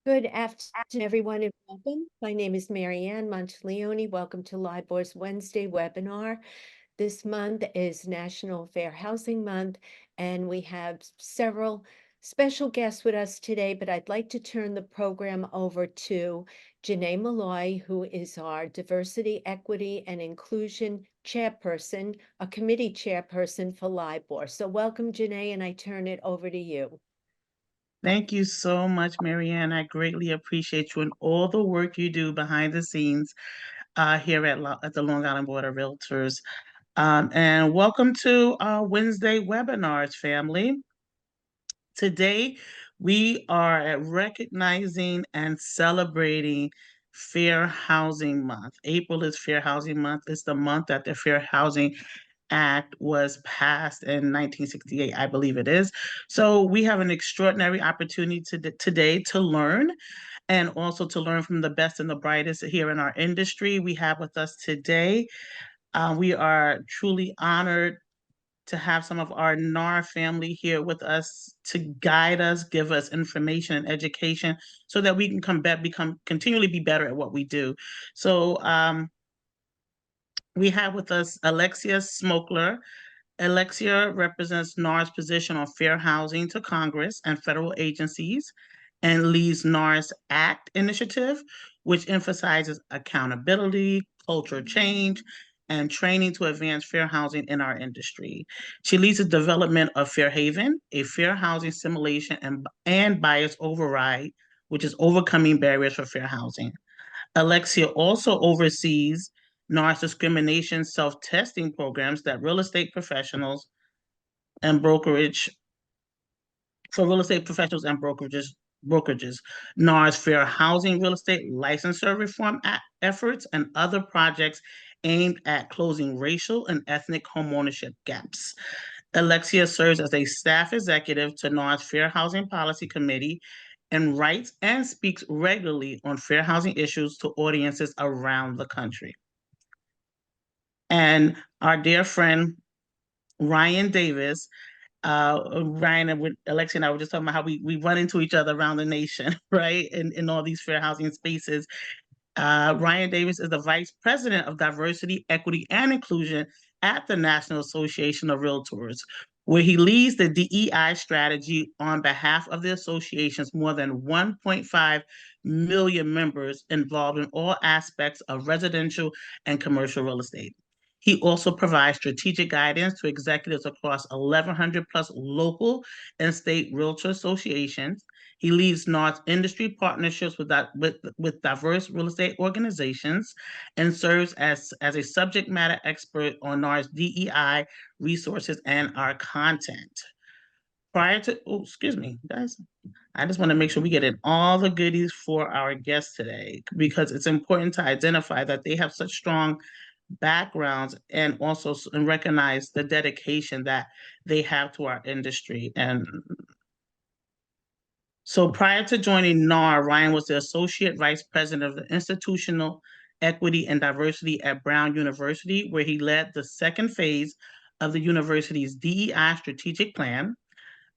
Good afternoon, everyone, and welcome. My name is Marianne Monteleone. Welcome to LIBOR's Wednesday webinar. This month is National Fair Housing Month, and we have several special guests with us today, but I'd like to turn the program over to Janae Malloy, who is our Diversity, Equity, and Inclusion Chairperson, a committee chairperson for LIBOR. So welcome, Janae, and I turn it over to you. Thank you so much, Marianne. I greatly appreciate you and all the work you do behind the scenes here at the Long Island Board of Realtors. And welcome to our Wednesday webinars, family. Today, we are recognizing and celebrating Fair Housing Month. April is Fair Housing Month. It's the month that the Fair Housing Act was passed in 1968, I believe it is. So we have an extraordinary opportunity today to learn and also to learn from the best and the brightest here in our industry. We have with us today, we are truly honored to have some of our NAR family here with us to guide us, give us information and education so that we can continually be better at what we do. So we have with us Alexia Smokler. Alexia represents NAR's position on fair housing to Congress and federal agencies and leads NAR's ACT initiative, which emphasizes accountability, culture change, and training to advance fair housing in our industry. She leads the development of Fair Haven, a fair housing simulation and bias override, which is overcoming barriers for fair housing. Alexia also oversees NAR's discrimination self-testing programs that real estate professionals and brokerage for real estate professionals and brokerages, NAR's fair housing real estate licensure reform efforts, and other projects aimed at closing racial and ethnic homeownership gaps. Alexia serves as a staff executive to NAR's Fair Housing Policy Committee and writes and speaks regularly on fair housing issues to audiences around the country. And our dear friend, Ryan Davis, Ryan and Alexia and I were just talking about how we run into each other around the nation, right? In all these fair housing spaces. Ryan Davis is the Vice President of Diversity, Equity, and Inclusion at the National Association of Realtors, where he leads the DEI strategy on behalf of the association's more than 1.5 million members involved in all aspects of residential and commercial real estate. He also provides strategic guidance to executives across 1,100 plus local and state realtor associations. He leads NAR's industry partnerships with diverse real estate organizations and serves as a subject matter expert on NAR's DEI resources and our content. Excuse me, guys. I just want to make sure we get in all the goodies for our guests today because it's important to identify that they have such strong backgrounds and also recognize the dedication that they have to our industry. And so prior to joining NAR, Ryan was the Associate Vice President of the Institutional Equity and Diversity at Brown University, where he led the second phase of the university's DEI strategic plan,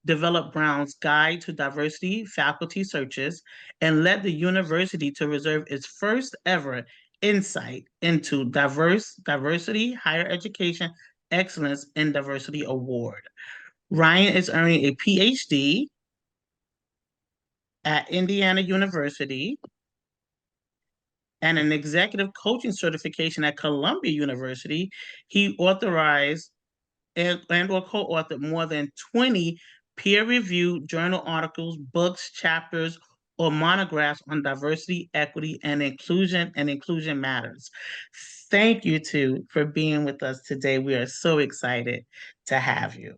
developed Brown's Guide to Diversity faculty searches, and led the university to reserve its first ever insight into diversity, higher education, excellence in diversity award. Ryan is earning a PhD at Indiana University and an executive coaching certification at Columbia University. He authorized and or co-authored more than 20 peer-reviewed journal articles, books, chapters, or monographs on diversity, equity, and inclusion matters. Thank you two for being with us today. We are so excited to have you.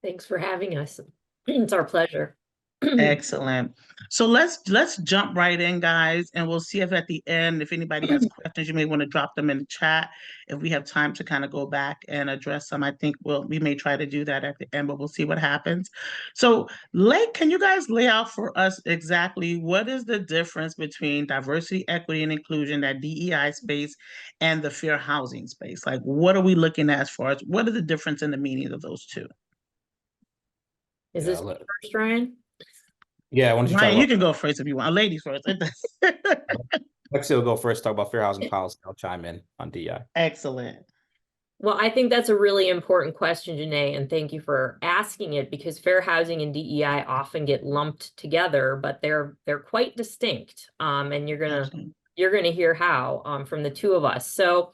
Thanks for having us. It's our pleasure. Excellent. So let's jump right in, guys, and we'll see if at the end, if anybody has questions, you may want to drop them in the chat. If we have time to kind of go back and address some, I think we may try to do that at the end, but we'll see what happens. So, can you guys lay out for us exactly what is the difference between diversity, equity, and inclusion, that DEI space, and the fair housing space? Like, what are we looking at as far as what are the difference in the meaning of those two? Is this first, Ryan? Yeah, why don't you talk Ryan, you about can go first if you want. Ladies first. Lexi will go first, talk about fair housing policy. I'll chime in on DEI. Excellent. Well, I think that's a really important question, Janae, and thank you for asking it, because fair housing and DEI often get lumped together, but they're quite distinct. And you're gonna hear how from the two of us. So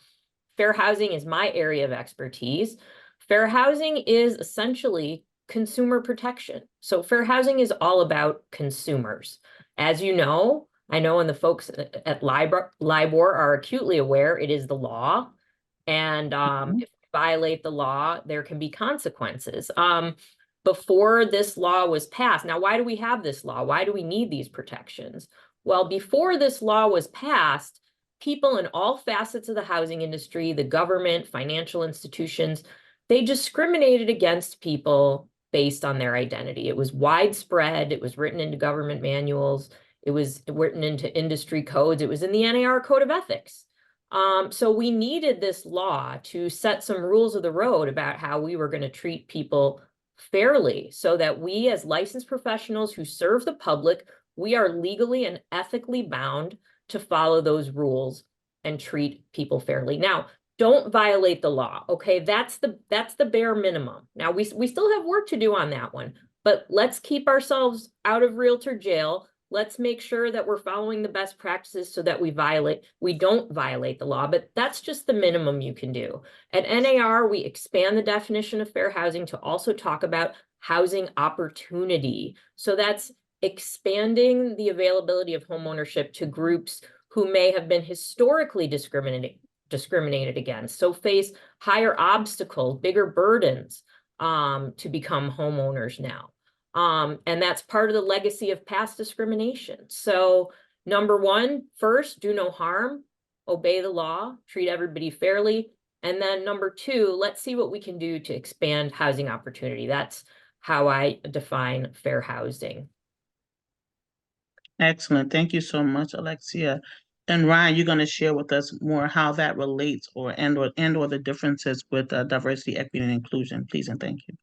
fair housing is my area of expertise. Fair housing is essentially consumer protection. So fair housing is all about consumers. As you know, I know, and the folks at LIBOR are acutely aware, it is the law. And if you violate the law, there can be consequences. Before this law was passed, now, why do we have this law? Why do we need these protections? Well, before this law was passed, people in all facets of the housing industry, the government, financial institutions, they discriminated against people based on their identity. It was widespread. It was written into government manuals. It was written into industry codes. It was in the NAR Code of Ethics. So we needed this law to set some rules of the road about how we were going to treat people fairly, so that we, as licensed professionals who serve the public, we are legally and ethically bound to follow those rules and treat people fairly. Now, don't violate the law. Okay, that's the bare minimum. Now, we still have work to do on that one, but let's keep ourselves out of realtor jail. Let's make sure that we're following the best practices so that we don't violate the law, but that's just the minimum you can do. At NAR, we expand the definition of fair housing to also talk about housing opportunity. So that's expanding the availability of homeownership to groups who may have been historically discriminated against, so face higher obstacles, bigger burdens to become homeowners now. And that's part of the legacy of past discrimination. So number one, first, do no harm, obey the law, treat everybody fairly. And then number two, let's see what we can do to expand housing opportunity. That's how I define fair housing. Excellent. Thank you so much, Alexia. And Ryan, you're going to share with us more how that relates or the differences with diversity, equity, and inclusion. Please and thank you.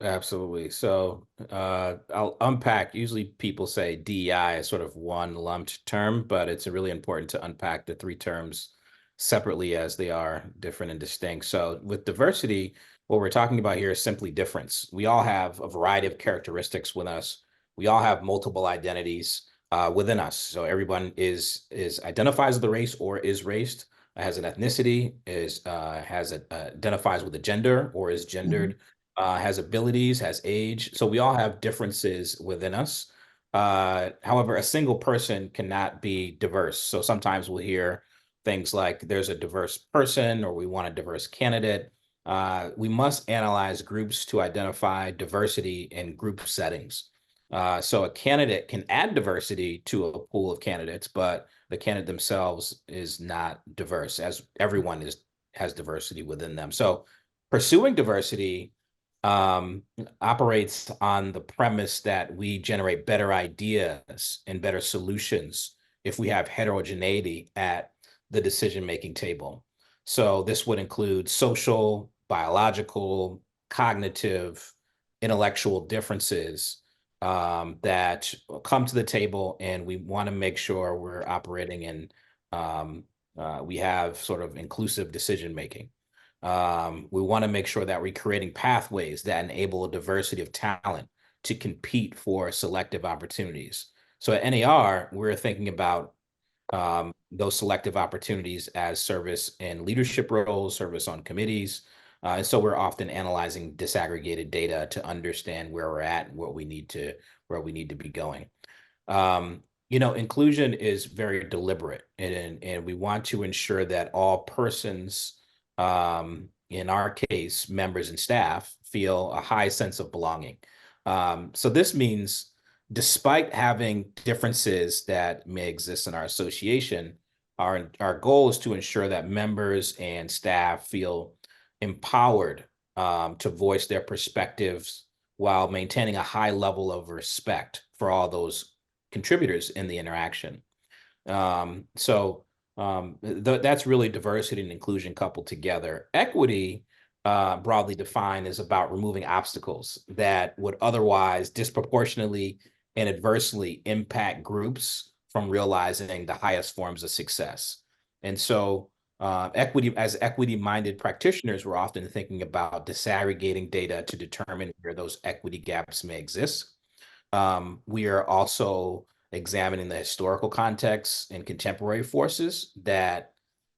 Absolutely. So I'll unpack. Usually people say DEI is sort of one lumped term, but it's really important to unpack the three terms separately, as they are different and distinct. So with diversity, what we're talking about here is simply difference. We all have a variety of characteristics with us. We all have multiple identities within us. So everyone is identifies with the race or is raced, has an ethnicity, identifies with a gender or is gendered. Has abilities, has age. So we all have differences within us. However, a single person cannot be diverse. So sometimes we'll hear things like there's a diverse person or we want a diverse candidate. We must analyze groups to identify diversity in group settings. So a candidate can add diversity to a pool of candidates, but the candidate themselves is not diverse, as everyone has diversity within them. So pursuing diversity operates on the premise that we generate better ideas and better solutions if we have heterogeneity at the decision-making table. So this would include social, biological, cognitive, intellectual differences that come to the table, and we want to make sure we're operating in, we have sort of inclusive decision-making. We want to make sure that we're creating pathways that enable a diversity of talent to compete for selective opportunities. So at NAR, we're thinking about those selective opportunities as service in leadership roles, service on committees. And so we're often analyzing disaggregated data to understand where we're at and where we need to be going. Inclusion is very deliberate, and we want to ensure that all persons, in our case, members and staff, feel a high sense of belonging. So this means, despite having differences that may exist in our association, our goal is to ensure that members and staff feel empowered to voice their perspectives while maintaining a high level of respect for all those contributors in the interaction. That's really diversity and inclusion coupled together. Equity, broadly defined, is about removing obstacles that would otherwise disproportionately and adversely impact groups from realizing the highest forms of success. And so as equity-minded practitioners, we're often thinking about disaggregating data to determine where those equity gaps may exist. We are also examining the historical context and contemporary forces that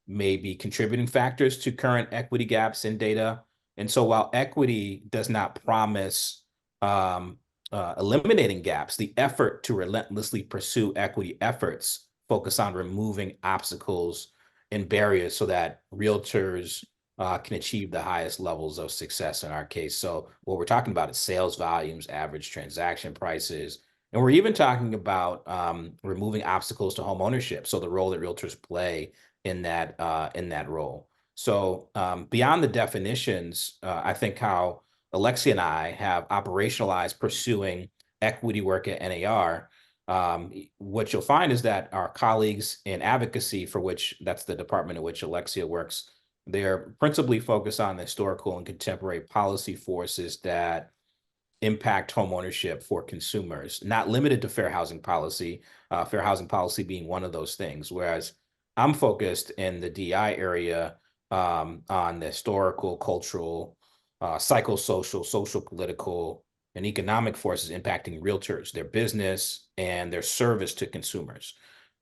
may be contributing factors to current equity gaps in data. And so while equity does not promise eliminating gaps, the effort to relentlessly pursue equity efforts focus on removing obstacles and barriers so that realtors can achieve the highest levels of success in our case. So what we're talking about is sales volumes, average transaction prices, and we're even talking about removing obstacles to home ownership. So the role that realtors play in that role. So beyond the definitions, I think how Alexia and I have operationalized pursuing equity work at NAR. What you'll find is that our colleagues in advocacy, for which that's the department in which Alexia works, they're principally focused on historical and contemporary policy forces that impact home ownership for consumers, not limited to fair housing policy being one of those things. Whereas I'm focused in the DI area on the historical, cultural, psychosocial, social, political, and economic forces impacting realtors, their business, and their service to consumers.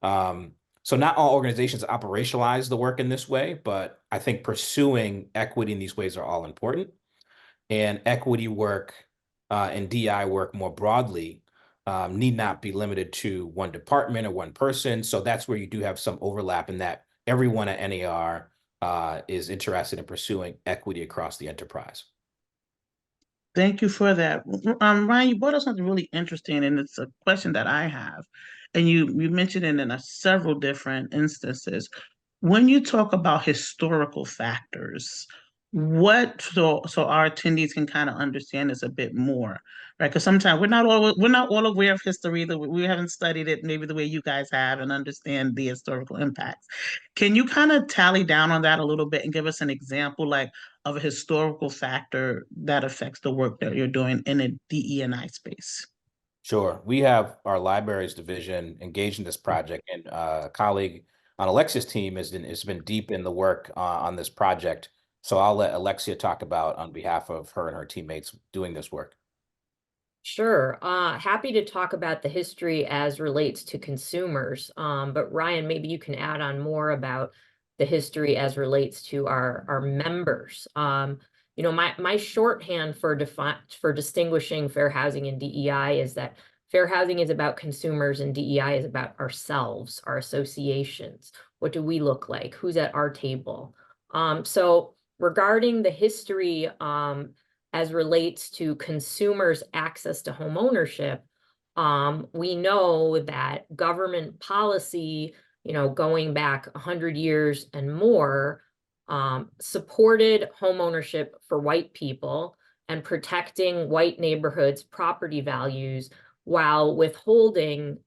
So not all organizations operationalize the work in this way, but I think pursuing equity in these ways are all important. And equity work and DI work more broadly need not be limited to one department or one person. So that's where you do have some overlap in that everyone at NAR is interested in pursuing equity across the enterprise. Thank you for that. Ryan, you brought up something really interesting, and it's a question that I have. And you mentioned it in several different instances. When you talk about historical factors, so our attendees can kind of understand this a bit more, right? Because sometimes we're not all aware of history, that we haven't studied it maybe the way you guys have and understand the historical impacts. Can you kind of tally down on that a little bit and give us an example like of a historical factor that affects the work that you're doing in a DE&I space? Sure. We have our libraries division engaged in this project, and a colleague on Alexia's team has been deep in the work on this project. So I'll let Alexia talk about on behalf of her and her teammates doing this work. Sure. Happy to talk about the history as relates to consumers. But Ryan, maybe you can add on more about the history as relates to our members. You know, my shorthand for distinguishing fair housing and DEI is that fair housing is about consumers and DEI is about ourselves, our associations. What do we look like? Who's at our table? So regarding the history, as relates to consumers' access to home ome we know that government policy, you know, going back 100 years and more, supported home ownership for white people and protecting white neighborhoods' property values while withholding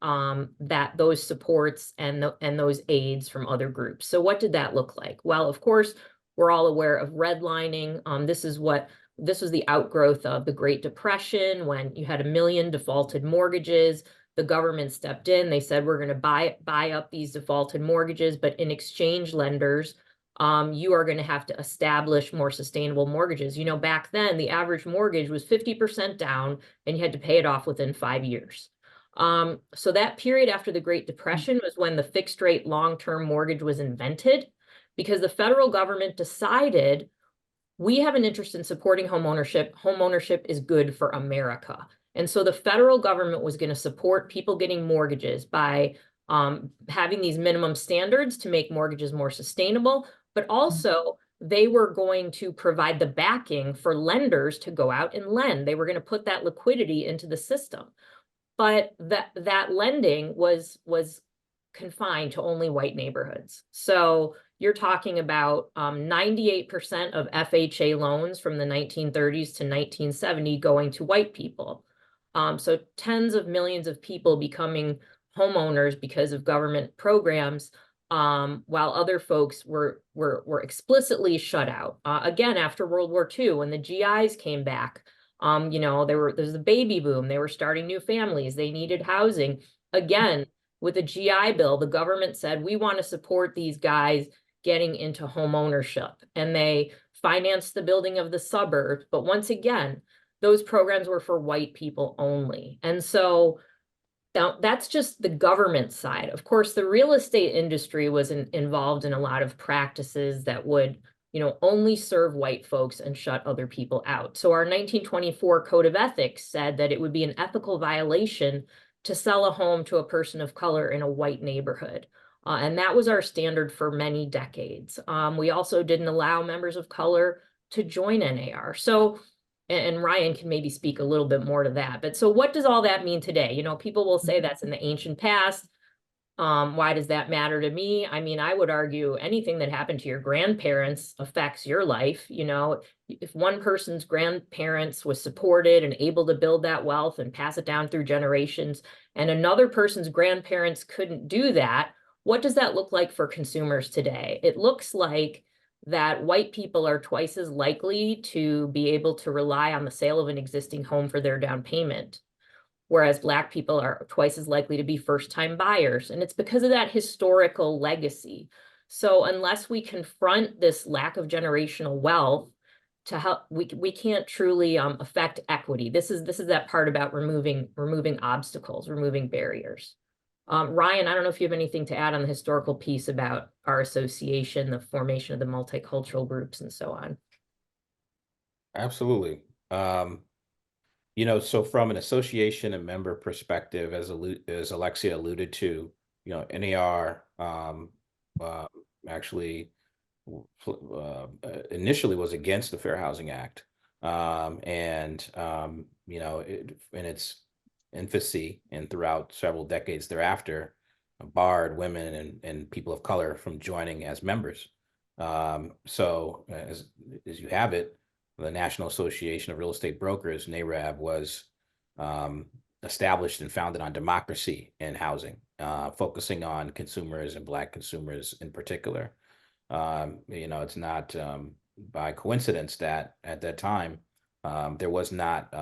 those supports and those aids from other groups. So what did that look like? Well, of course, we're all aware of redlining. This was the outgrowth of the Great Depression when you had 1 million defaulted mortgages. The government stepped in. They said, we're going to buy up these defaulted mortgages, but in exchange, lenders, you are going to have to establish more sustainable mortgages. You know, back then, the average mortgage was 50% down, and you had to pay it off within 5 years. So that period after the Great Depression was when the fixed rate long-term mortgage was invented, because the federal government decided we have an interest in supporting home ownership. Home ownership is good for America. And so the federal government was going to support people getting mortgages by having these minimum standards to make mortgages more sustainable, but also they were going to provide the backing for lenders to go out and lend. They were going to put that liquidity into the system. But that lending was confined to only white neighborhoods. So you're talking about 98% of FHA loans from the 1930s to 1970 going to white people. So tens of millions of people becoming homeowners because of government programs, while other folks were explicitly shut out. Again, after World War II, when the GIs came back, You know, there's a baby boom. They were starting new families. They needed housing. Again, with the GI Bill, the government said, we want to support these guys getting into home ownership. And they financed the building of the suburbs. But once again, those programs were for white people only. And so now that's just the government side. Of course, the real estate industry was involved in a lot of practices that would, you know, only serve white folks and shut other people out. So our 1924 Code of Ethics said that it would be an ethical violation to sell a home to a person of color in a white neighborhood. And that was our standard for many decades. We also didn't allow members of color to join NAR. So, and Ryan can maybe speak a little bit more to that. But so what does all that mean today? You know, people will say that's in the ancient past. Why does that matter to me? I mean, I would argue anything that happened to your grandparents affects your life. You know, if one person's grandparents was supported and able to build that wealth and pass it down through generations, and another person's grandparents couldn't do that, what does that look like for consumers today? It looks like that white people are twice as likely to be able to rely on the sale of an existing home for their down payment, whereas Black people are twice as likely to be first-time buyers. And it's because of that historical legacy. So unless we confront this lack of generational wealth to help, we can't truly affect equity. This is that part about removing obstacles, removing barriers. Ryan, I don't know if you have anything to add on the historical piece about our association, the formation of the multicultural groups and so on. Absolutely. You know, so from an association and member perspective, as Alexia alluded to, you know, NAR actually initially was against the Fair Housing Act. You know, in its infancy and throughout several decades thereafter, barred women and people of color from joining as members. So as you have it, the National Association of Real Estate Brokers, NAREB, was established and founded on democracy in housing, focusing on consumers and Black consumers in particular. You know, it's not by coincidence that at that time, there was not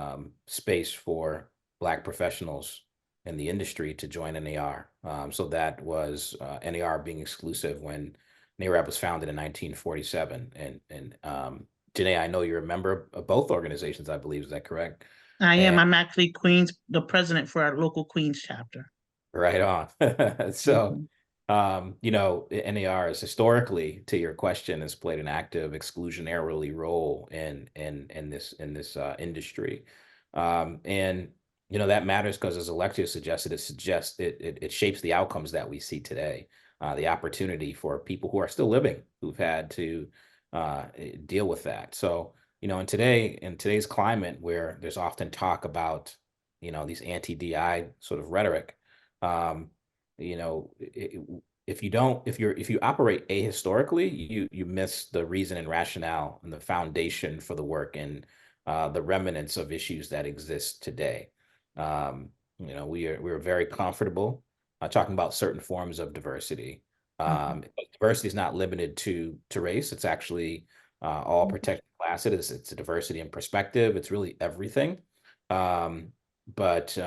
space for Black professionals in the industry to join NAR. So that was NAR being exclusive when NAREB was founded in 1947. And Janae, I know you're a member of both organizations, I believe. Is that correct? I am. I'm actually the president for our local Queens chapter. Right on. So, you know, NAR is historically, to your question, has played an active exclusionary role in this industry. And you know, that matters because, as Alexia suggested, it shapes the outcomes that we see today. The opportunity for people who are still living, who've had to deal with that. So, you know, in today's climate, where there's often talk about, you know, these anti-DI sort of rhetoric, you know, if you operate ahistorically, you miss the reason and rationale and the foundation for the work and the remnants of issues that exist today. You know, we're very comfortable talking about certain forms of diversity. Diversity is not limited to race. It's actually all protected classes. It's a diversity in perspective. It's really everything. But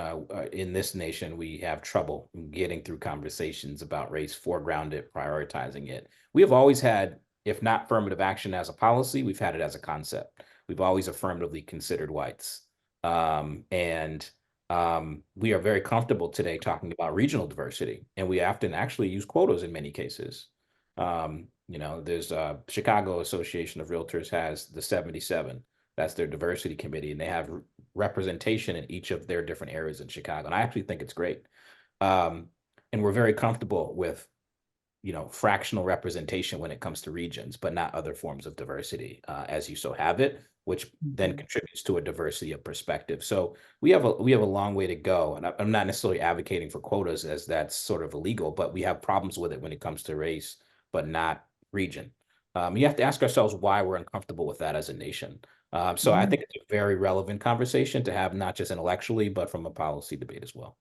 in this nation, we have trouble getting through conversations about race, foreground it, prioritizing it. We have always had, if not affirmative action as a policy, we've had it as a concept. We've always affirmatively considered whites. We are very comfortable today talking about regional diversity, and we often actually use quotas in many cases. You know, there's Chicago Association of Realtors has the 77. That's their diversity committee, and they have representation in each of their different areas in Chicago. And I actually think it's great. And we're very comfortable with, you know, fractional representation when it comes to regions, but not other forms of diversity as you so have it, which then contributes to a diversity of perspective. So we have a long way to go. And I'm not necessarily advocating for quotas, as that's sort of illegal, but we have problems with it when it comes to race, but not region. You have to ask ourselves why we're uncomfortable with that as a nation. So I think it's a very relevant conversation to have, not just intellectually, but from a policy debate as well.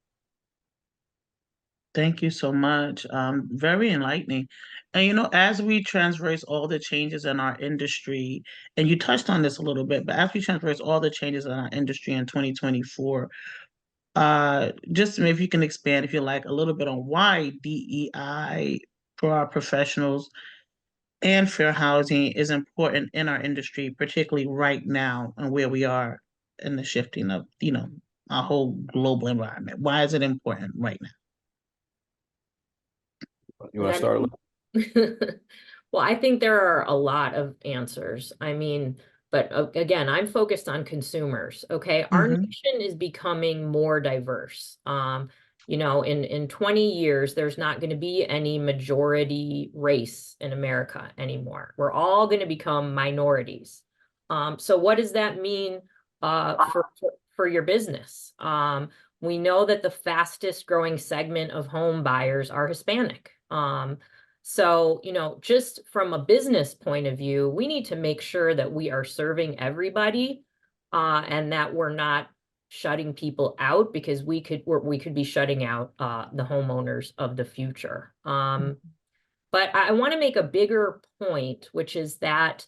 Thank you so much. Very enlightening. And as we traverse all the changes in our industry, and you touched on this a little bit, but as we traverse all the changes in our industry in 2024, just if you can expand, if you like, a little bit on why DEI for our professionals and fair housing is important in our industry, particularly right now and where we are in the shifting of, our whole global environment. Why is it important right now? You want to start? Well, I think there are a lot of answers. I mean, but again, I'm focused on consumers. Okay. Our Mhm. nation is becoming more diverse. In 20 years, there's not going to be any majority race in America anymore. We're all going to become minorities. So what does that mean for your business? We know that the fastest growing segment of home buyers are Hispanic. So, just from a business point of view, we need to make sure that we are serving everybody, and that we're not shutting people out, because we could be shutting out the homeowners of the future. But I want to make a bigger point, which is that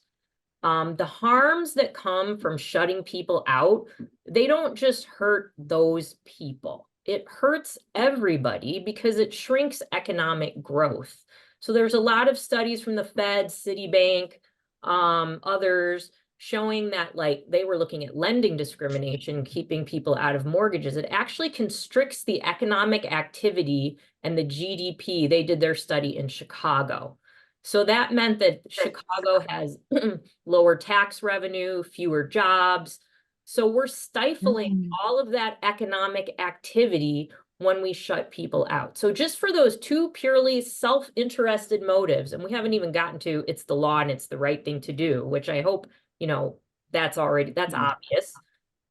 the harms that come from shutting people out, they don't just hurt those people. It hurts everybody because it shrinks economic growth. So there's a lot of studies from the Fed, Citibank, others showing that, like, they were looking at lending discrimination, keeping people out of mortgages. It actually constricts the economic activity and the GDP. They did their study in Chicago. So that meant that Chicago has lower tax revenue, fewer jobs. So we're stifling all of that economic activity when we shut people out. So just for those two purely self-interested motives, and we haven't even gotten to it's the law and it's the right thing to do, which I hope, that's obvious.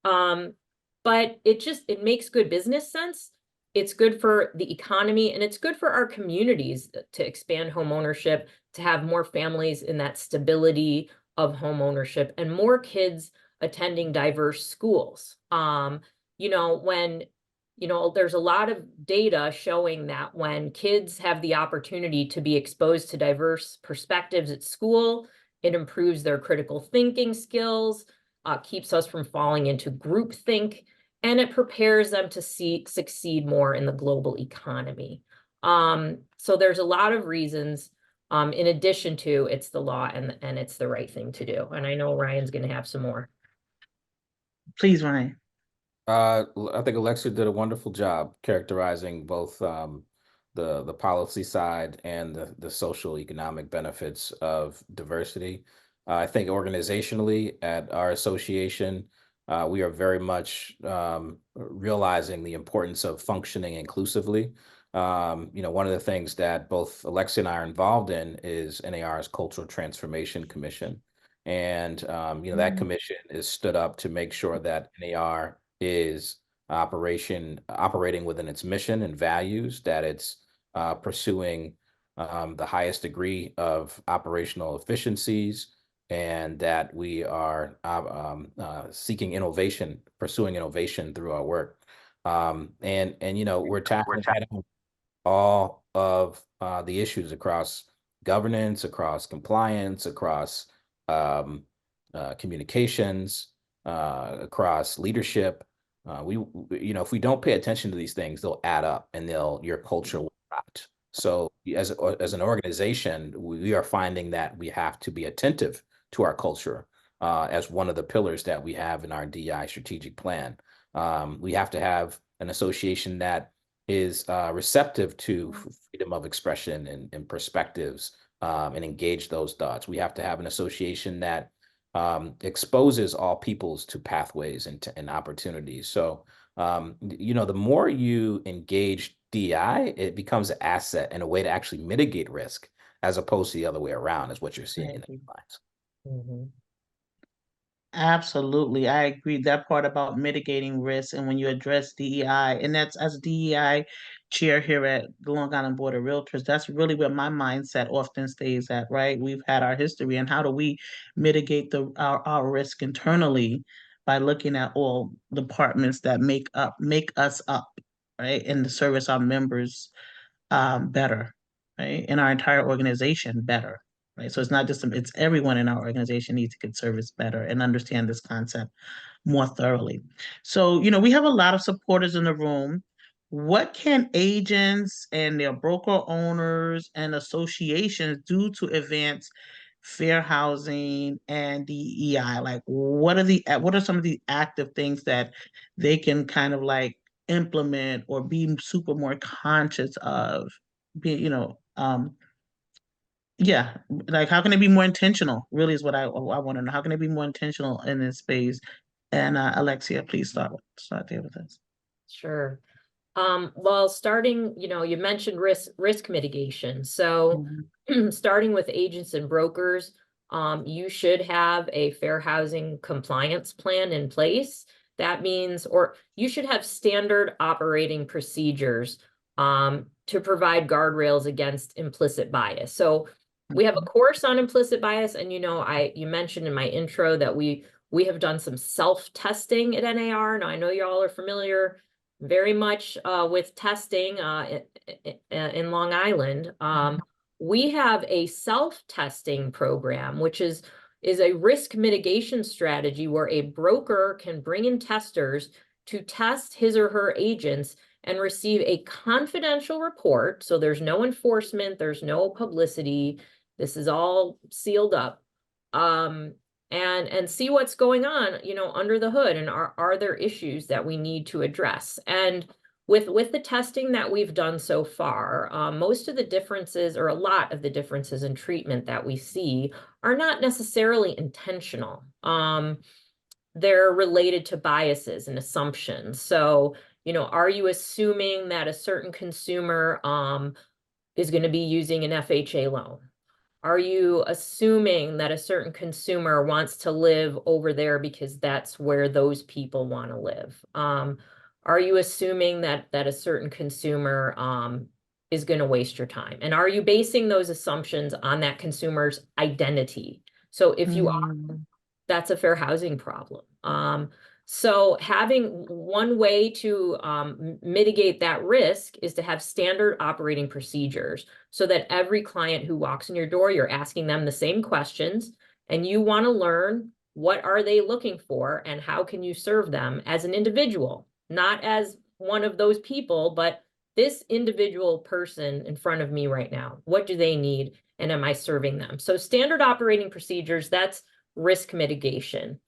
But it makes good business sense. It's good for the economy, and it's good for our communities to expand home ownership, to have more families in that stability of home ownership, and more kids attending diverse schools. There's a lot of data showing that when kids have the opportunity to be exposed to diverse perspectives at school, it improves their critical thinking skills, keeps us from falling into groupthink, and it prepares them to succeed more in the global economy. So there's a lot of reasons, in addition to it's the law and it's the right thing to do. And I know Ryan's going to have some more. Please, Ryan. I think Alexa did a wonderful job characterizing both the policy side and the social economic benefits of diversity. I think organizationally at our association, we are very much realizing the importance of functioning inclusively. One of the things that both Alexa and I are involved in is NAR's Cultural Transformation Commission. And, that commission is stood up to make sure that NAR is operating within its mission and values, that it's pursuing the highest degree of operational efficiencies, and that we are seeking innovation, pursuing innovation through our work. And we're tackling all of the issues across governance, across compliance, across communications, across leadership. If we don't pay attention to these things, they'll add up and your culture will rot. So as an organization, we are finding that we have to be attentive to our culture as one of the pillars that we have in our DEI strategic plan. We have to have an association that is receptive to freedom of expression and perspectives, and engage those thoughts. We have to have an association that exposes all peoples to pathways and opportunities. So, the more you engage DEI, it becomes an asset and a way to actually mitigate risk, as opposed to the other way around, is what you're seeing in the headlines. Mm-hmm. Absolutely. I agree that part about mitigating risk and when you address DEI, and that's as DEI chair here at the Long Island Board of Realtors, that's really where my mindset often stays at, right? We've had our history and how do we mitigate our risk internally by looking at all departments that make us up, right? And to service our members better, right? And our entire organization better, right? So it's not just, it's everyone in our organization needs to get service better and understand this concept more thoroughly. So, we have a lot of supporters in the room. What can agents and their broker owners and associations do to advance fair housing and DEI? Like, what are some of the active things that they can kind of like implement or be super more conscious of? Yeah, like how can they be more intentional? Really is what I want to know. How can they be more intentional in this space? And Alexia, please start there with us. Sure. Well, starting, you mentioned risk mitigation. So starting with agents and brokers, you should have a fair housing compliance plan in place. That means, or you should have standard operating procedures to provide guardrails against implicit bias. So we have a course on implicit bias, and you mentioned in my intro that we have done some self-testing at NAR. Now I know you all are familiar very much with testing in Long Island. We have a self-testing program, which is a risk mitigation strategy where a broker can bring in testers to test his or her agents and receive a confidential report. So there's no enforcement, there's no publicity. This is all sealed up. And see what's going on, under the hood, and are there issues that we need to address? And with the testing that we've done so far, most of the differences, or a lot of the differences in treatment that we see, are not necessarily intentional. They're related to biases and assumptions. So, are you assuming that a certain consumer is going to be using an FHA loan? Are you assuming that a certain consumer wants to live over there because that's where those people want to live? Are you assuming that a certain consumer is going to waste your time? And are you basing those assumptions on that consumer's identity? So if you are, that's a fair housing problem. So having one way to mitigate that risk is to have standard operating procedures so that every client who walks in your door, you're asking them the same questions, and you want to learn what are they looking for and how can you serve them as an individual, not as one of those people, but this individual person in front of me right now. What do they need, and am I serving them? So standard operating procedures, that's risk mitigation.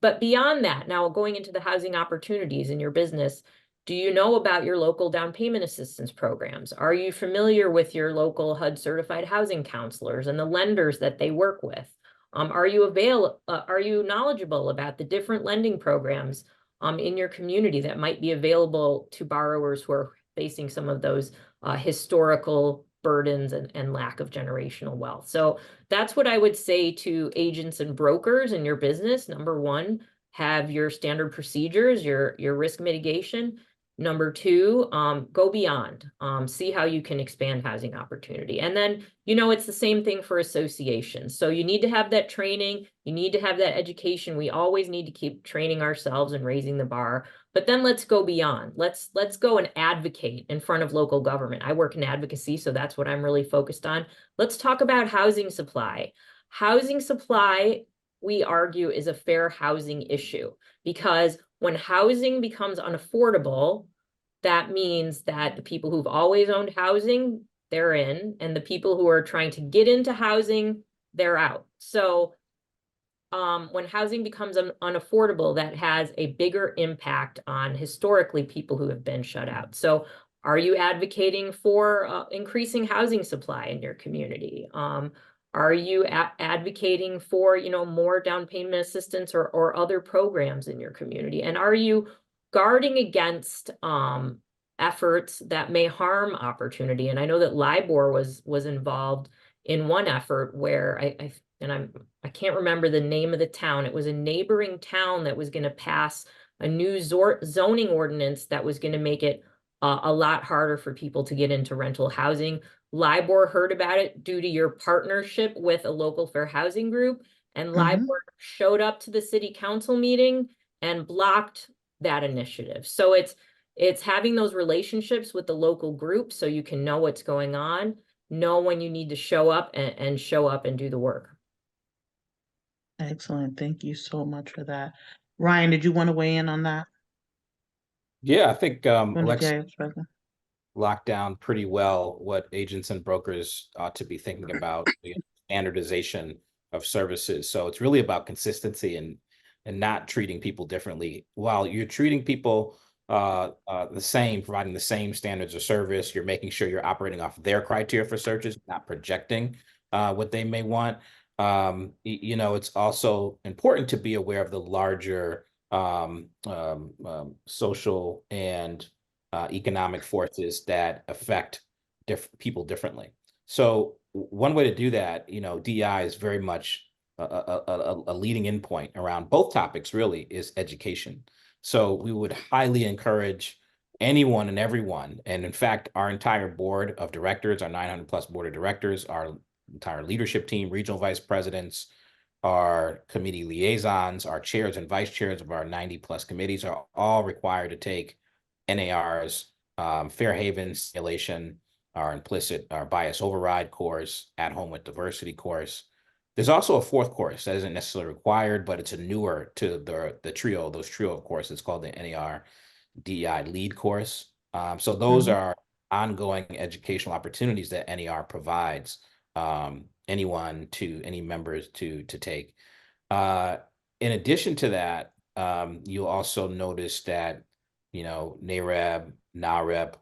But beyond that, now going into the housing opportunities in your business, do you know about your local down payment assistance programs? Are you familiar with your local HUD certified housing counselors and the lenders that they work with? Are you knowledgeable about the different lending programs in your community that might be available to borrowers who are facing some of those historical burdens and lack of generational wealth? So that's what I would say to agents and brokers in your business. Number one, have your standard procedures, your risk mitigation. Number two, go beyond, see how you can expand housing opportunity. And then, it's the same thing for associations. So you need to have that training, you need to have that education. We always need to keep training ourselves and raising the bar. But then let's go beyond. Let's go and advocate in front of local government. I work in advocacy, so that's what I'm really focused on. Let's talk about housing supply. Housing supply, we argue, is a fair housing issue, because when housing becomes unaffordable, that means that the people who've always owned housing, they're in, and the people who are trying to get into housing, they're out. So when housing becomes unaffordable, that has a bigger impact on historically people who have been shut out. So are you advocating for increasing housing supply in your community? Are you advocating for, more down payment assistance or other programs in your community? And are you guarding against efforts that may harm opportunity? And I know that LIBOR was involved in one effort where I can't remember the name of the town. It was a neighboring town that was going to pass a new zoning ordinance that was going to make it a lot harder for people to get into rental housing. LIBOR heard about it due to your partnership with a local fair housing group, and LIBOR showed up to the city council meeting and blocked that initiative. So It's having those relationships with the local group so you can know what's going on, know when you need to show up and show up and do the work. Excellent. Thank you so much for that. Ryan, did you want to weigh in on that? Yeah, I think From the Alexa DIS president? locked down pretty well what agents and brokers ought to be thinking about, the standardization of services. So it's really about consistency and not treating people differently. While you're treating people the same, providing the same standards of service, you're making sure you're operating off their criteria for searches, not projecting what they may want. You know, it's also important to be aware of the larger social and economic forces that affect people differently. So one way to do that, you know, DEI is very much a leading in point around both topics, really, is education. So we would highly encourage anyone and everyone, and in fact, our entire board of directors, our 900 plus board of directors, our entire leadership team, regional vice presidents, our committee liaisons, our chairs and vice chairs of our 90 plus committees are all required to take NAR's Fair Haven Simulation, our bias override course, At Home with Diversity course. There's also a fourth course that isn't necessarily required, but it's a newer to the trio, those trio of courses called the NAR DEI lead course. So those are ongoing educational opportunities that NAR provides any members to take. In addition to that, you'll also notice that, you know, NAREB, NAREP,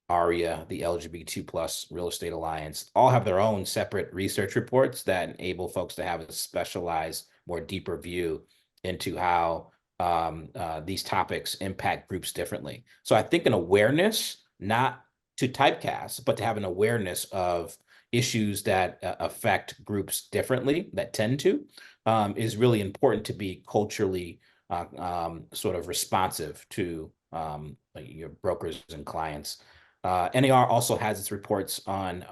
ARIA, the LGBT plus Real Estate Alliance, all have their own separate research reports that enable folks to have a specialized, more deeper view into how these topics impact groups differently. So I think an awareness, not to typecast, but to have an awareness of issues that affect groups differently, that tend to, is really important to be culturally sort of responsive to your brokers and clients. NAR also has its reports on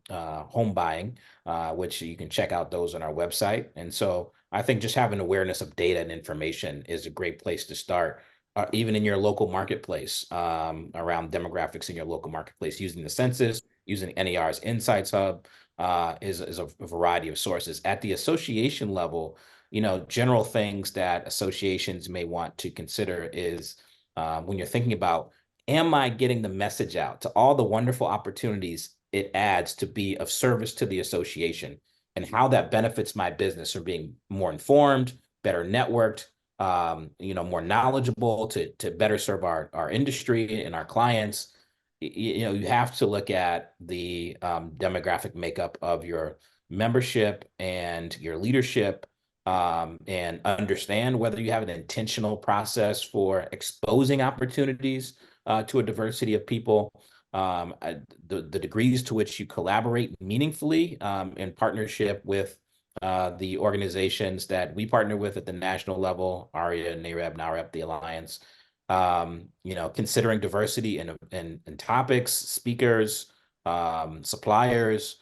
home buying, which you can check out those on our website. And so I think just having awareness of data and information is a great place to start, even in your local marketplace, around demographics in your local marketplace, using the census, using NAR's Insights Hub, is a variety of sources. At the association level, you know, general things that associations may want to consider is when you're thinking about, am I getting the message out to all the wonderful opportunities it adds to be of service to the association, and how that benefits my business from being more informed, better networked, you know, more knowledgeable to better serve our industry and our clients. You know, you have to look at the demographic makeup of your membership and your leadership, and understand whether you have an intentional process for exposing opportunities to a diversity of people, the degrees to which you collaborate meaningfully in partnership with the organizations that we partner with at the national level, ARIA, NAREB, NAREP, the Alliance. You know, considering diversity in topics, speakers, suppliers,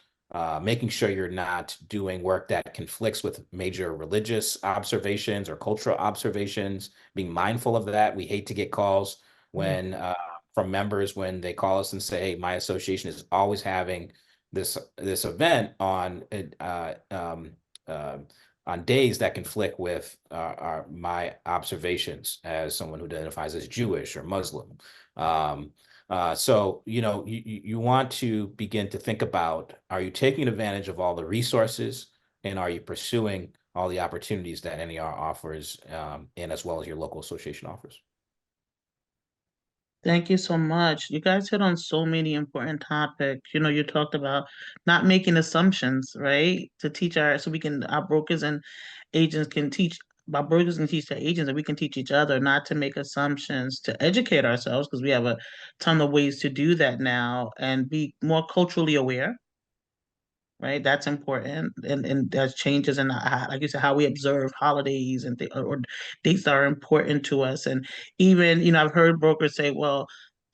making sure you're not doing work that conflicts with major religious observations or cultural observations, being mindful of that. We hate to get calls when from members when they call us and say, hey, my association is always having this event on days that conflict with my observations as someone who identifies as Jewish or Muslim. So, you know, you want to begin to think about, are you taking advantage of all the resources, and are you pursuing all the opportunities that NAR offers, and as well as your local association offers? Thank you so much. You guys hit on so many important topics. You know, you talked about not making assumptions, right? To teach so our brokers and agents can teach, our brokers can teach their agents, and we can teach each other not to make assumptions, to educate ourselves, because we have a ton of ways to do that now, and be more culturally aware, right? That's important. And there's changes in, like you said, how we observe holidays or dates that are important to us. And even, you know, I've heard brokers say, well,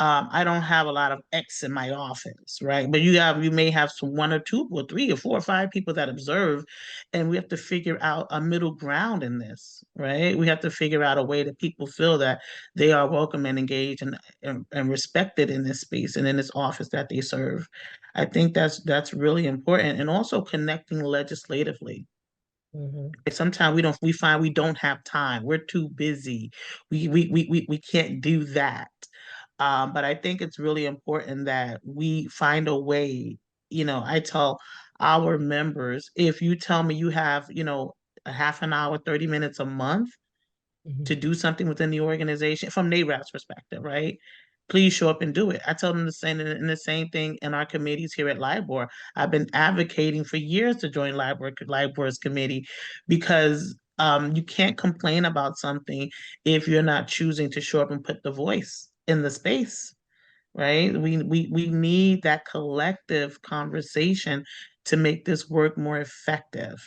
I don't have a lot of X in my office, right? But you may have some one or two or three or four or five people that observe, and we have to figure out a middle ground in this, right? We have to figure out a way that people feel that they are welcome and engaged and respected in this space and in this office that they serve. I think that's really important, and also connecting legislatively. Mhm. Sometimes we find we don't have time. We're too busy. We can't do that. But I think it's really important that we find a way. I tell our members, if you tell me you have, a half an hour, 30 minutes a month Mhm. to do something within the organization from NARAD's perspective, right? Please show up and do it. I tell them the same thing in our committees here at LIBOR. I've been advocating for years to join LIBOR's committee because you can't complain about something if you're not choosing to show up and put the voice in the space, right? We need that collective conversation to make this work more effective,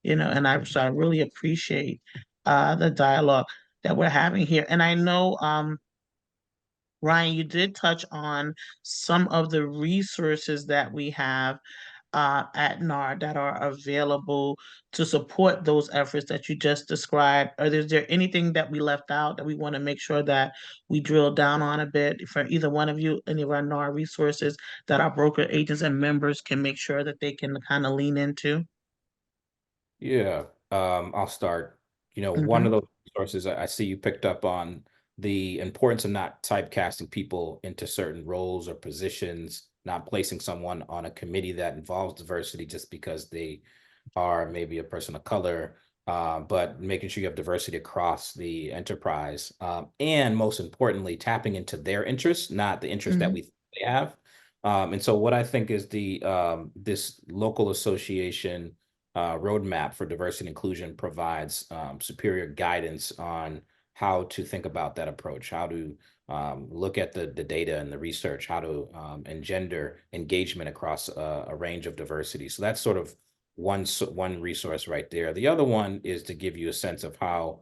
so I really appreciate the dialogue that we're having here. And I know, Ryan, you did touch on some of the resources that we have at NAR that are available to support those efforts that you just described. Is there anything that we left out that we want to make sure that we drill down on a bit for either one of you, any of our NAR resources that our broker agents and members can make sure that they can kind of lean into? Yeah, I'll start. One Mm-hmm. of those resources I see you picked up on the importance of not typecasting people into certain roles or positions, not placing someone on a committee that involves diversity just because they are maybe a person of color, but making sure you have diversity across the enterprise. And most importantly, tapping into their interests, not the interests that Mm-hmm. we think they have. And so what I think is this local association roadmap for diversity and inclusion provides superior guidance on how to think about that approach, how to look at the data and the research, how to engender engagement across a range of diversity. So that's sort of one resource right there. The other one is to give you a sense of how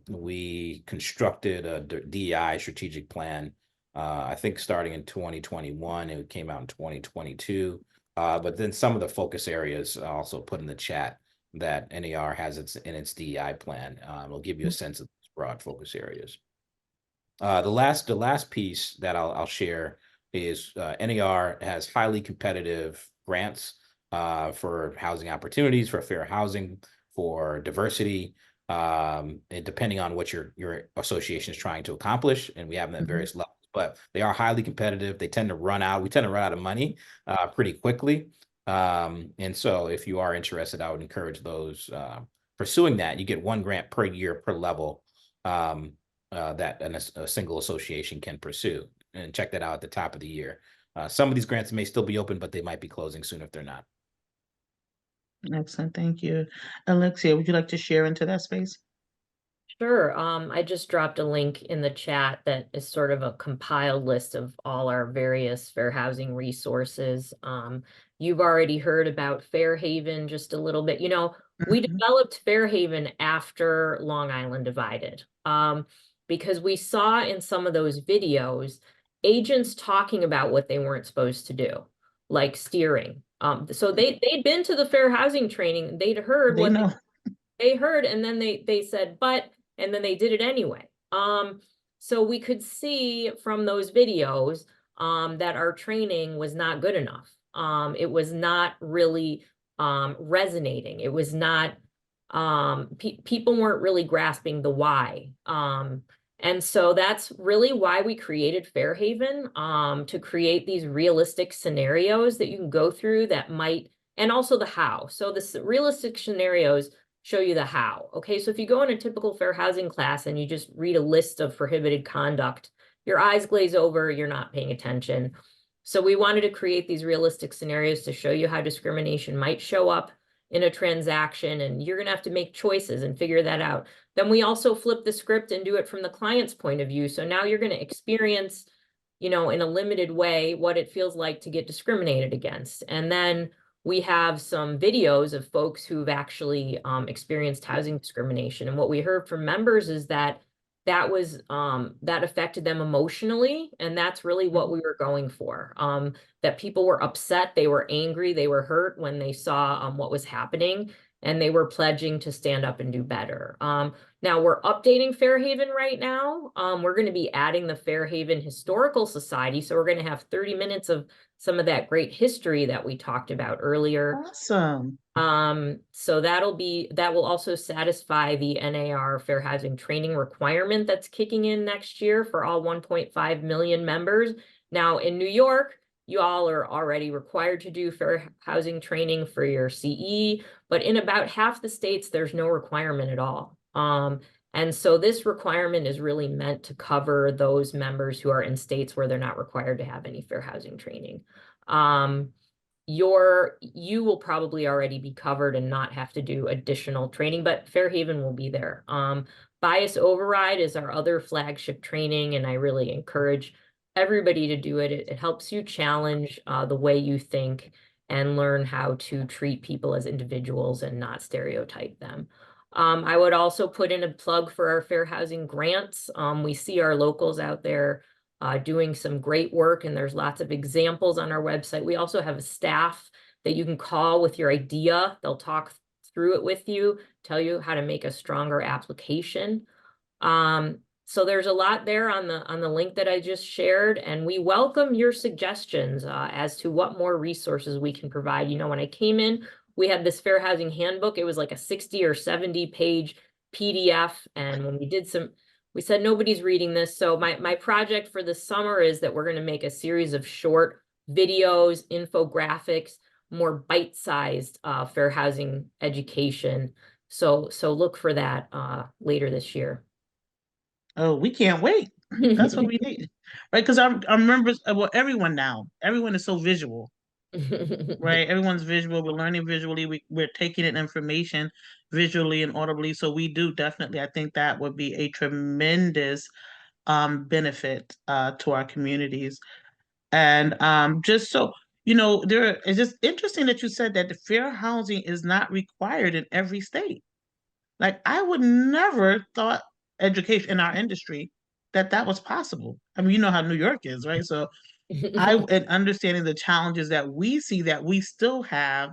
we constructed a DEI strategic plan. I think starting in 2021, it came out in 2022. But then some of the focus areas also put in the chat that NAR has in its DEI plan. It'll give you a sense of those broad focus areas. The last piece that I'll share is NAR has highly competitive grants for housing opportunities, for fair housing, for diversity, and depending on what your association is trying to accomplish. And we have them at various levels, but they are highly competitive. They tend to run out. We tend to run out of money pretty quickly. And so if you are interested, I would encourage those pursuing that. You get one grant per year per level. That a single association can pursue, and check that out at the top of the year. Some of these grants may still be open, but they might be closing soon if they're not. Excellent, thank you. Alexia, would you like to share into that space? Sure. I just dropped a link in the chat that is sort of a compiled list of all our various fair housing resources. You've already heard about Fairhaven just a little bit. We developed Fairhaven after Long Island divided, because we saw in some of those videos agents talking about what they weren't supposed to do, like steering. So they'd been to the fair housing training. They'd heard what they heard, and then they said, and then they did it anyway. So we could see from those videos that our training was not good enough. It was not really resonating. It was not, people weren't really grasping the why. And so that's really why we created Fairhaven, to create these realistic scenarios that you can go through that might, and also the how. So the realistic scenarios show you the how. Okay, so if you go in a typical fair housing class and you just read a list of prohibited conduct, your eyes glaze over, you're not paying attention. So we wanted to create these realistic scenarios to show you how discrimination might show up in a transaction, and you're gonna have to make choices and figure that out. Then we also flip the script and do it from the client's point of view. So now you're gonna experience, in a limited way, what it feels like to get discriminated against. And then we have some videos of folks who've actually experienced housing discrimination. And what we heard from members is that that was that affected them emotionally, and that's really what we were going for. That people were upset, they were angry, they were hurt when they saw what was happening, and they were pledging to stand up and do better. Now we're updating Fairhaven right now. We're going to be adding the Fairhaven Historical Society, so we're going to have 30 minutes of some of that great history that we talked about earlier. Awesome. So that will also satisfy the NAR Fair Housing Training requirement that's kicking in next year for all 1.5 million members. Now in New York, you all are already required to do fair housing training for your CE, but in about half the states, there's no requirement at all. And so this requirement is really meant to cover those members who are in states where they're not required to have any fair housing training. You will probably already be covered and not have to do additional training, but Fairhaven will be there. Bias Override is our other flagship training, and I really encourage everybody to do it. It helps you challenge the way you think and learn how to treat people as individuals and not stereotype them. I would also put in a plug for our fair housing grants. We see our locals out there doing some great work, and there's lots of examples on our website. We also have a staff that you can call with your idea. They'll talk through it with you, tell you how to make a stronger application. So there's a lot there on the link that I just shared, and we welcome your suggestions as to what more resources we can provide. You know, when I came in, we had this fair housing handbook. It was like a 60 or 70 page PDF, and when we said nobody's reading this. So my project for the summer is that we're going to make a series of short videos, infographics, more bite-sized fair housing education. So look for that later this year. Oh, we can't wait. That's what we need, right? Because I remember, well, everyone is so visual, right? Everyone's visual. We're learning visually. We're taking in information visually and audibly. So we do definitely, I think that would be a tremendous benefit to our communities. And just so you know, it's just interesting that you said that the fair housing is not required in every state. Like I would never thought education in our industry that was possible. I mean, you know how New York is, right? So and understanding the challenges that we see that we still have,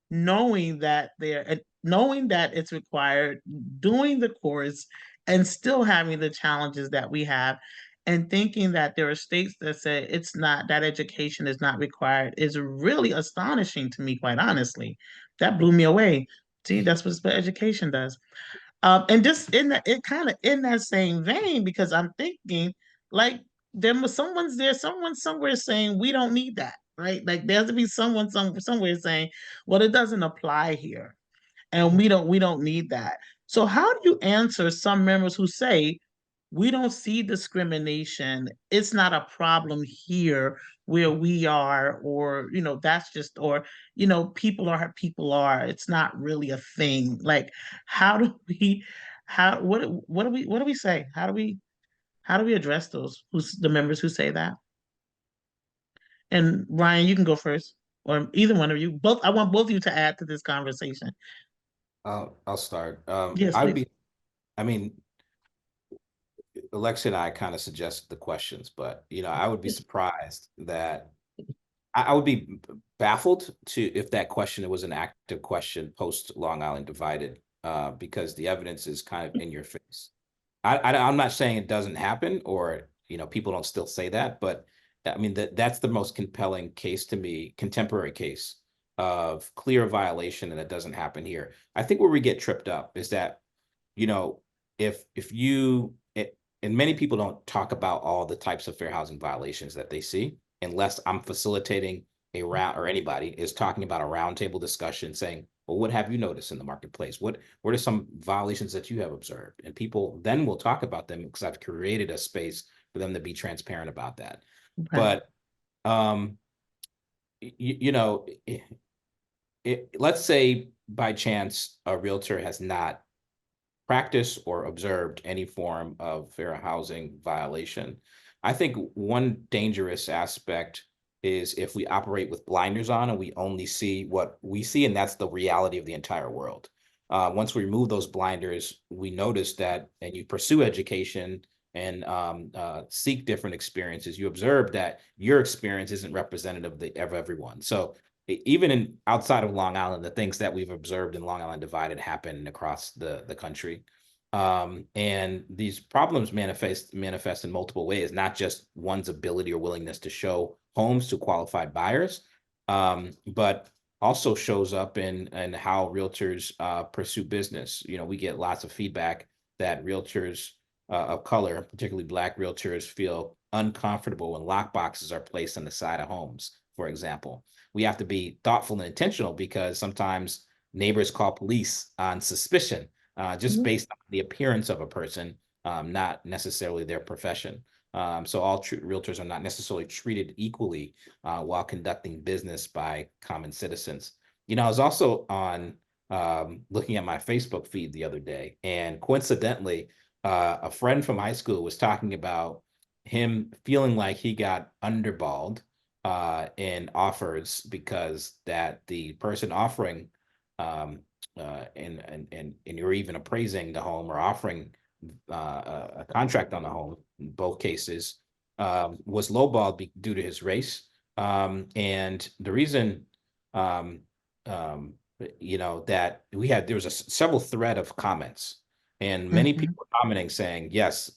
knowing that it's required, doing the course, and still having the challenges that we have, and thinking that there are states that say it's not, that education is not required, is really astonishing to me, quite honestly. That blew me away. See, that's what special education does. And just in that, it kind of in that same vein, because I'm thinking, like, someone somewhere saying we don't need that, right? Like there has to be someone somewhere saying, well, it doesn't apply here, and we don't need that. So how do you answer some members who say we don't see discrimination, it's not a problem here where we are, or that's just, or people are, it's not really a thing. Like how do we what do we say? How do we address the members who say that? And Ryan, you can go first, or either one of you. Both, I want both of you to add to this conversation. I'll start. Yes, please. I mean, Alexia and I kind of suggested the questions, but I would be surprised that I would be baffled if that question was an active question post Long Island Divided, because the evidence is kind of in your face. I'm not saying it doesn't happen, or people don't still say that, but I mean that's the most compelling case to me, contemporary case of clear violation, and it doesn't happen here. I think where we get tripped up is that and many people don't talk about all the types of fair housing violations that they see, unless I'm facilitating a round, or anybody is talking about a roundtable discussion saying, well, what have you noticed in the marketplace? What are some violations that you have observed? And people then will talk about them, because I've created a space for them to be transparent about that. Okay. But let's say by chance a realtor has not practiced or observed any form of fair housing violation. I think one dangerous aspect is if we operate with blinders on and we only see what we see, and that's the reality of the entire world. once we remove those blinders, we notice that, and you pursue education and seek different experiences, you observe that your experience isn't representative of everyone. So even outside of Long Island, the things that we've observed in Long Island Divided happen across the country. And these problems manifest in multiple ways, not just one's ability or willingness to show homes to qualified buyers, but also shows up in how realtors pursue business. We get lots of feedback that realtors of color, particularly Black realtors, feel uncomfortable when lock boxes are placed on the side of homes, for example. We have to be thoughtful and intentional because sometimes neighbors call police on suspicion, just based on the appearance of a person, not necessarily their profession. So all realtors are not necessarily treated equally while conducting business by common citizens. I was also on looking at my Facebook feed the other day, and coincidentally, a friend from high school was talking about him feeling like he got underballed in offers because that the person offering and you're even appraising the home or offering a contract on the home in both cases was lowballed due to his race. And the reason that there was a several thread of comments, and many people were commenting saying, yes,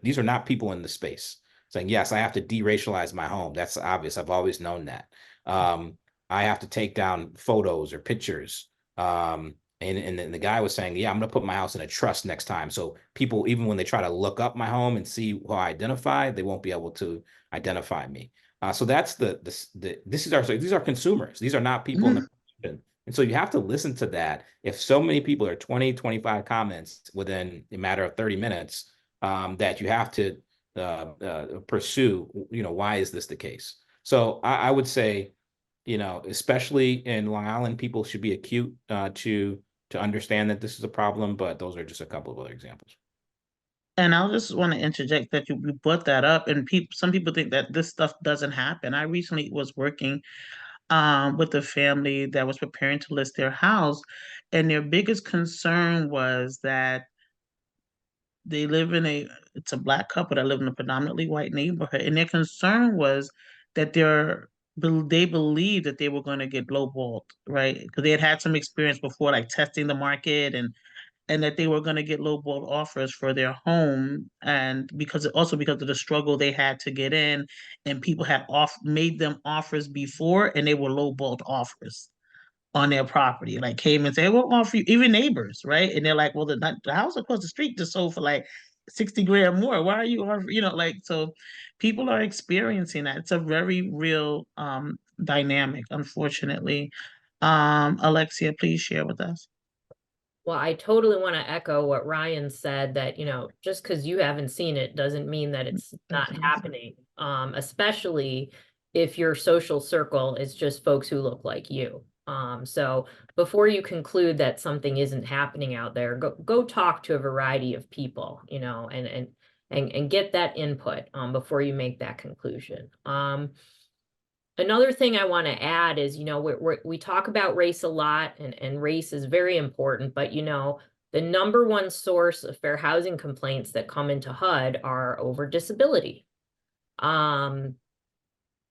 these are not people in the space, saying, yes, I have to deracialize my home. That's obvious. I've always known that. I have to take down photos or pictures. And then the guy was saying, yeah, I'm going to put my house in a trust next time. So people, even when they try to look up my home and see who I identify, they won't be able to identify me. So that's these are consumers. These are not people in the profession. And so you have to listen to that. If so many people are 20, 25 comments within a matter of 30 minutes, that you have to pursue, why is this the case? So I would say, especially in Long Island, people should be acute to understand that this is a problem, but those are just a couple of other examples. And I'll just want to interject that you brought that up, and some people think that this stuff doesn't happen. I recently was working with a family that was preparing to list their house, and their biggest concern was that they live it's a Black couple that live in a predominantly white neighborhood, and their concern was that they believed that they were going to get lowballed, right? Because they had some experience before, like testing the market, and that they were going to get lowball offers for their home, and because of the struggle they had to get in, and people had made them offers before, and they were lowballed offers on their property, like came and said, we'll offer you, even neighbors, right? And they're like, well, the house across the street just sold for like 60 grand more. Why are you offering, so people are experiencing that. It's a very real dynamic, unfortunately. Alexia, please share with us. Well, I totally want to echo what Ryan said, that, just because you haven't seen it doesn't mean that it's not happening, especially if your social circle is just folks who look like you. So before you conclude that something isn't happening out there, go talk to a variety of people, and get that input before you make that conclusion. Another thing I want to add is, we talk about race a lot, and race is very important, but, the number one source of fair housing complaints that come into HUD are over disability.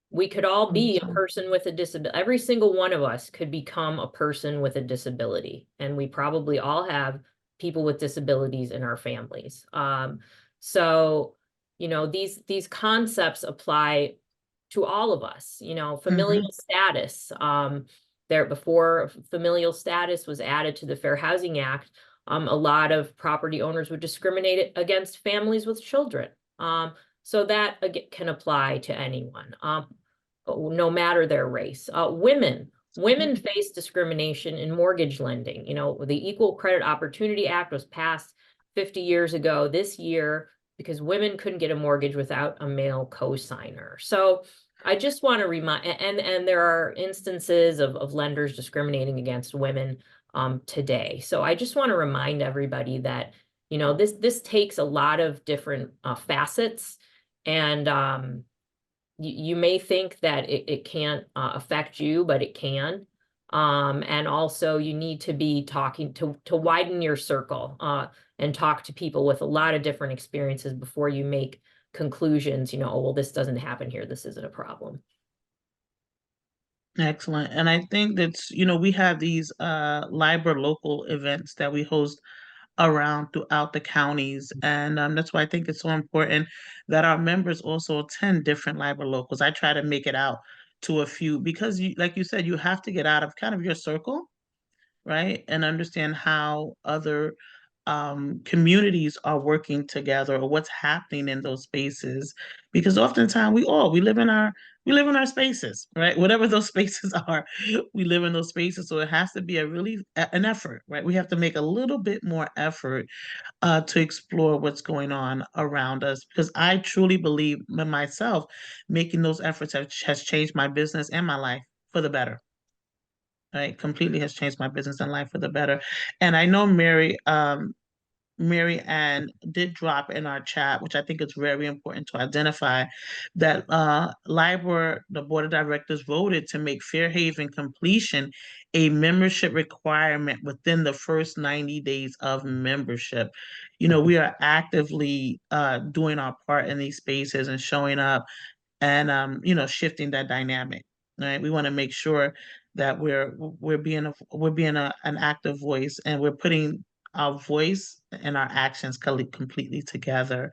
We could all be a person with a disability. Every single one of us could become a person with a disability, and we probably all have people with disabilities in our families. So, these concepts apply to all of us. Familial status. Before familial status was added to the Fair Housing Act, a lot of property owners would discriminate against families with children. So that can apply to anyone, no matter their race. Women face discrimination in mortgage lending. The Equal Credit Opportunity Act was passed 50 years ago this year because women couldn't get a mortgage without a male co-signer. So I just want to remind, and there are instances of lenders discriminating against women today. So I just want to remind everybody that, this takes a lot of different facets, and you may think that it can't affect you, but it can. And also you need to be talking to widen your circle, and talk to people with a lot of different experiences before you make conclusions, oh, well, this doesn't happen here, this isn't a problem. Excellent. And I think that's, we have these LIBOR local events that we host around throughout the counties. And that's why I think it's so important that our members also attend different LIBOR locals. I try to make it out to a few because like you said, you have to get out of kind of your circle, right? And understand how other communities are working together or what's happening in those spaces. Because oftentimes we live in our spaces, right? Whatever those spaces are, we live in those spaces. So it has to be an effort, right? We have to make a little bit more effort to explore what's going on around us. Because I truly believe in myself, making those efforts has changed my business and my life for the better. Right, completely has changed my business and life for the better. And I know Mary Ann did drop in our chat, which I think is very important to identify, that LIBOR, the board of directors voted to make Fairhaven completion a membership requirement within the first 90 days of membership. We are actively doing our part in these spaces and showing up and shifting that dynamic. Right, we want to make sure that we're being an active voice, and we're putting our voice and our actions completely together.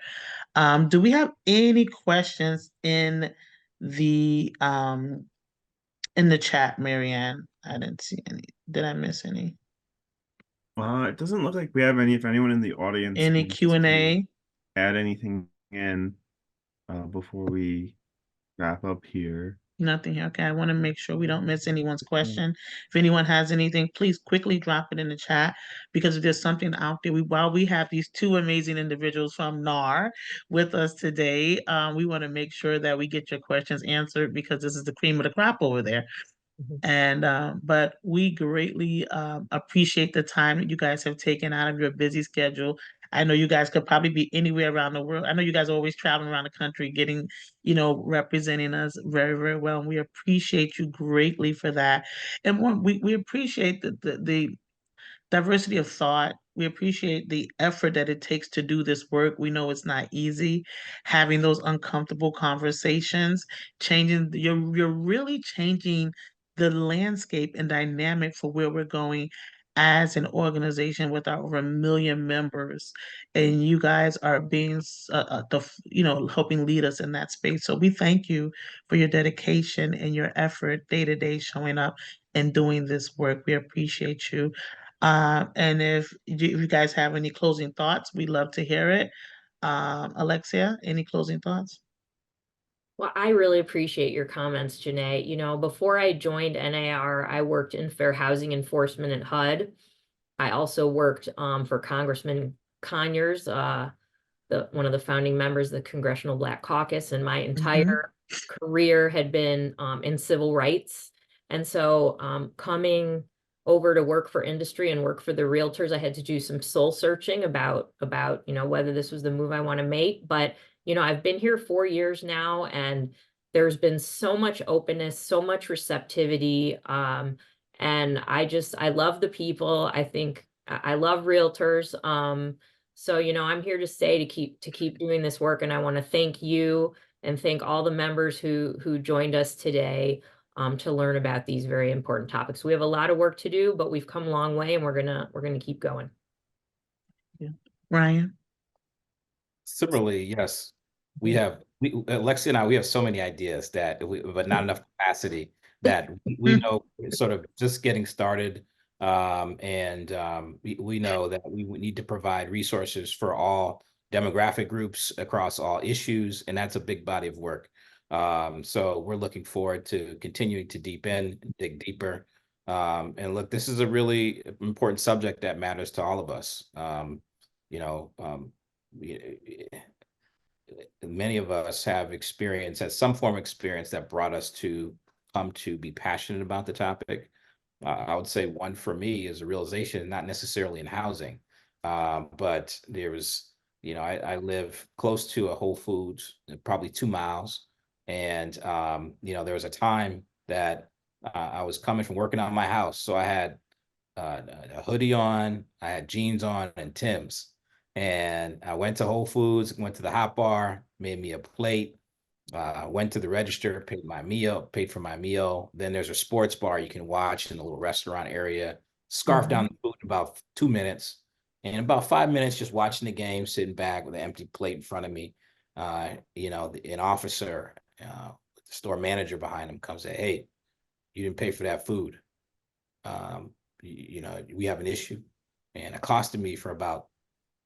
Do we have any questions the in the chat, Marianne? I didn't see any. Did I miss any? It doesn't look like we have any. If anyone in the audience Any wants to Q&A? add anything in before we wrap up here. Nothing here. Okay, I want to make sure we don't miss anyone's question. If anyone has anything, please quickly drop it in the chat, because if there's something out there, while we have these two amazing individuals from NAR with us today, we want to make sure that we get your questions answered, because this is the cream of the crop over there. And but we greatly appreciate the time that you guys have taken out of your busy schedule. I know you guys could probably be anywhere around the world. I know you guys are always traveling around the country, getting, representing us very, very well. And we appreciate you greatly for that. And we appreciate the diversity of thought. We appreciate the effort that it takes to do this work. We know it's not easy, having those uncomfortable conversations, you're really changing the landscape and dynamic for where we're going as an organization with our over 1 million members. And you guys are being helping lead us in that space. So we thank you for your dedication and your effort day to day, showing up and doing this work. We appreciate you. And if you guys have any closing thoughts, we'd love to hear it. Alexia, any closing thoughts? Well, I really appreciate your comments, Janae. Before I joined NAR, I worked in fair housing enforcement at HUD. I also worked for Congressman Conyers, one of the founding members of the Congressional Black Caucus, and my entire career had been in civil rights. And so coming over to work for industry and work for the realtors, I had to do some soul searching about whether this was the move I want to make. But I've been here 4 years now, and there's been so much openness, so much receptivity. And I love the people. I think I love realtors. So, I'm here to stay to keep doing this work. And I want to thank you and thank all the members who joined us today to learn about these very important topics. We have a lot of work to do, but we've come a long way, and we're gonna keep going. Yeah. Ryan? Similarly, yes, Alexia and I, we have so many ideas but not enough capacity that we know it's sort of just getting started. We know that we would need to provide resources for all demographic groups across all issues, and that's a big body of work. So we're looking forward to continuing to dig deeper. And look, this is a really important subject that matters to all of us. Many of us have some form of experience that brought us to come to be passionate about the topic. I would say one for me is a realization, not necessarily in housing, but I live close to a Whole Foods, probably 2 miles. And, there was a time that I was coming from working on my house, so I had a hoodie on, I had jeans on, and Tim's. And I went to Whole Foods, went to the hot bar, made me a plate, went to the register, paid for my meal. Then there's a sports bar you can watch in a little restaurant area. Scarfed down the food in about 2 minutes. And about 5 minutes, just watching the game, sitting back with an empty plate in front of me. An officer, the store manager behind him comes and, hey, you didn't pay for that food. We have an issue. And it costed me for about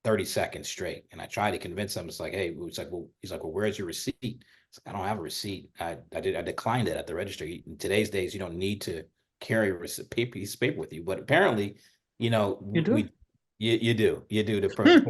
30 seconds straight. And I tried to convince him. It's like, hey, he's like, well, where's your receipt? It's like, I don't have a receipt. I declined it at the register. In today's days, you don't need to carry a piece of paper with you. But apparently, You do? You do to protect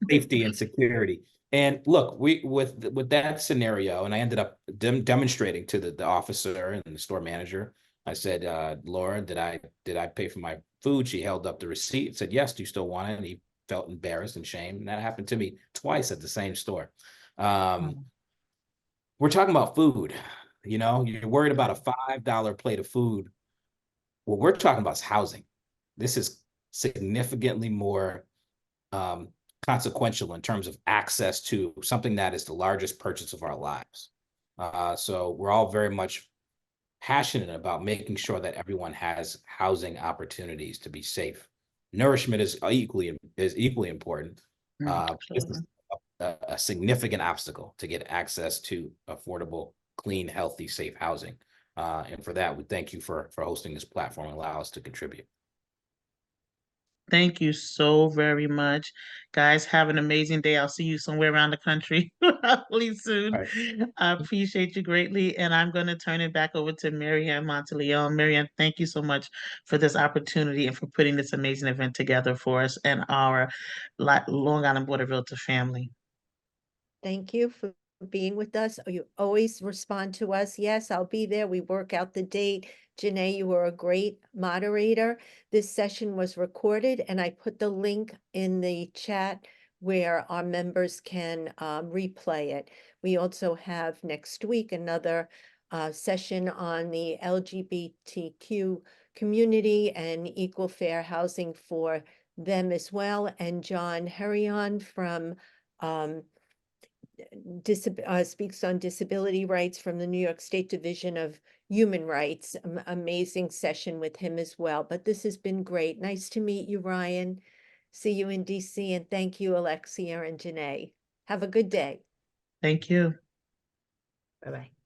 safety and security. And look, with that scenario, and I ended up demonstrating to the officer and the store manager. I said, Laura, did I pay for my food? She held up the receipt, said, yes, do you still want it? And he felt embarrassed and shame. And that happened to me twice at the same store. We're talking about food. You're worried about a $5 plate of food. What we're talking about is housing. This is significantly more consequential in terms of access to something that is the largest purchase of our lives. So we're all very much passionate about making sure that everyone has housing opportunities to be safe. Nourishment is equally important. This is a significant obstacle to get access to affordable, clean, healthy, safe housing. And for that, we thank you for hosting this platform and allow us to contribute. Thank you so very much. Guys, have an amazing day. I'll see you somewhere around the country really soon. Right. I appreciate you greatly. And I'm going to turn it back over to Marianne Monteleone. Marianne, thank you so much for this opportunity and for putting this amazing event together for us and our Long Island Board of Realtor family. Thank you for being with us. You always respond to us. Yes, I'll be there. We work out the date. Janae, you were a great moderator. This session was recorded and I put the link in the chat where our members can replay it. We also have next week another session on the LGBTQ community and equal fair housing for them as well. And John Herrion from speaks on disability rights from the New York State Division of Human Rights. Amazing session with him as well. But this has been great. Nice to meet you, Ryan. See you in DC. And thank you, Alexia and Janae. Have a good day. Thank you. Bye-bye.